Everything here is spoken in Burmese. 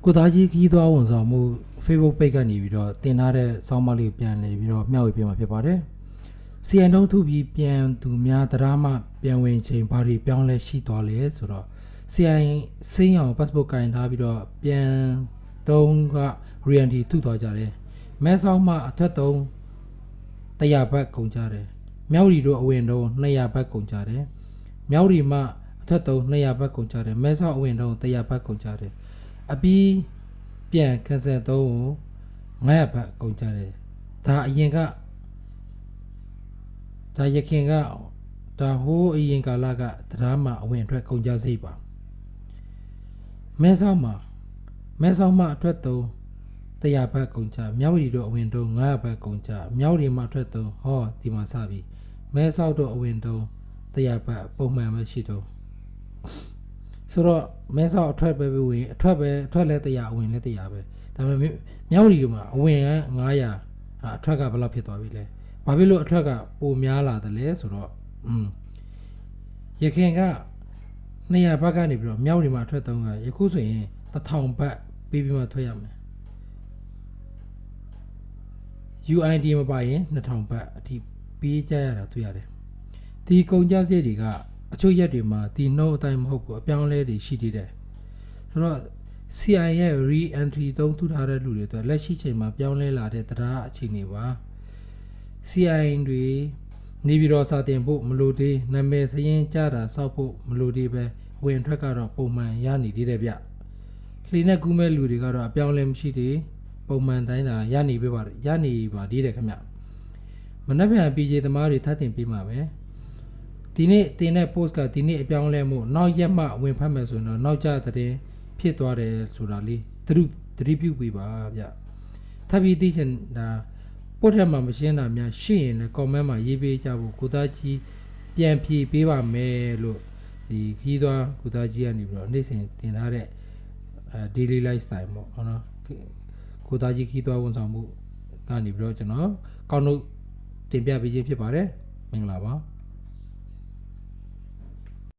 ကိုသားကြီးခီးသွားဝန်ဆောင်မှု Facebook page ကနေပြီးတော့တင်ထားတဲ့စောင်းမလေးပြန်လေပြီးတော့မျှဝေပေးမှာဖြစ်ပါတယ်။ CN တုံးထုပြီးပြန်သူများတရားမှပြန်ဝင်ချိန်ဘာတွေပြောင်းလဲရှိသွားလဲဆိုတော့ CN စင်းအောင် passport ကင်ထားပြီးတော့ပြန်တုံးက reality ထုသွားကြတယ်။မဲဆောက်မှအထက်တုံး100ဘတ်ကုန်ကြတယ်။မြောက်ရီတို့အဝင်တုံး200ဘတ်ကုန်ကြတယ်။မြောက်ရီမှအထက်တုံး200ဘတ်ကုန်ကြတယ်။မဲဆောက်အဝင်တုံး100ဘတ်ကုန်ကြတယ်။အပြီးပြန် cancel တုံးကို900ဘတ်ကုန်ကြတယ်ဒါအရင်ကဒါရခင်ကဒါဟိုးအရင်ကာလကတရားမှအဝင်အထွက်ကုန်ကြစိတ်ပါမဲဆောက်မှာအထွက်တုံး100ဘတ်ကုန်ကြမြောက်ရီတို့အဝင်တုံး900ဘတ်ကုန်ကြမြောက်ရီမှာအထွက်တုံးဟောဒီမှာစပြီမဲဆောက်တို့အဝင်တုံး100ဘတ်ပုံမှန်ပဲရှိတုံးဆိုတော့မဲဆောက်အထွက်ပဲဝင်အထွက်လဲ100အဝင်လဲ100ပဲဒါပေမဲ့မြောက်ရီမှာအဝင်က900အထွက်ကဘယ်လောက်ဖြစ်သွားပြီလဲဘာဖြစ်လို့အထွက်ကပိုများလာတယ်လဲဆိုတော့ရခင်က200ဘတ်ကနေပြီးတော့မြောက်ရီမှာအထွက်တုံးကယခုဆိုရင်1000ဘတ်ပြီးပြီးမှထွက်ရမယ် UID မပါရင်2000ဘတ်အထိပေးကြရတာတွေ့ရတယ်ဒီကုန်ကြစည်တွေကအချို့ရက်တွေမှာဒီနှုတ်အတိုင်းမဟုတ်ဘူးအပြောင်းလဲတွေရှိသေးတယ်ဆိုတော့ CI ရဲ့ re-entry တုံးထူထားတဲ့လူတွေအတွက်လက်ရှိချိန်မှာပြောင်းလဲလာတဲ့တရားအခြေအနေပါ CI တွေနေပြီးတော့စာတင်ဖို့မလိုသေးနာမည်စရင်ကြတာစောက်ဖို့မလိုသေးပဲဝင်ထွက်ကတော့ပုံမှန်ရနေသေးတယ်ဗျလှေနဲ့ကူးမဲ့လူတွေကတော့အပြောင်းလဲမရှိသေးပုံမှန်တိုင်းတာရနေပါသေးတယ်ခင်ဗျမနှက်ပြန် PJ သမားတွေထပ်တင်ပေးမှာပဲဒီနေ့တင်တဲ့ post ကဒီနေ့အပြောင်းလဲမှုနောက်ရက်မှဝင်ဖတ်မယ်ဆိုရင်တော့နောက်ကျတဲ့ဖြစ်သွားတယ်ဆိုတာလေးသတိပြုပေးပါဗျထပ်ပြီးသိချင်တာပို့ထက်မှာမရှင်းတာများရှိရင်လည်း comment မှာရေးပေးကြဖို့ကိုသားကြီးပြန်ဖြေပေးပါမယ်လို့ဒီခီးသွားကိုသားကြီးကနေပြီးတော့နေ့စဉ်တင်ထားတဲ့daily lifestyle ပေါ့နော်ကိုသားကြီးခီးသွားဝန်ဆောင်မှုကနေပြီးတော့ကျွန်တော်ကောင်းလို့တင်ပြပေးခြင်းဖြစ်ပါတယ်မင်္ဂလာပါ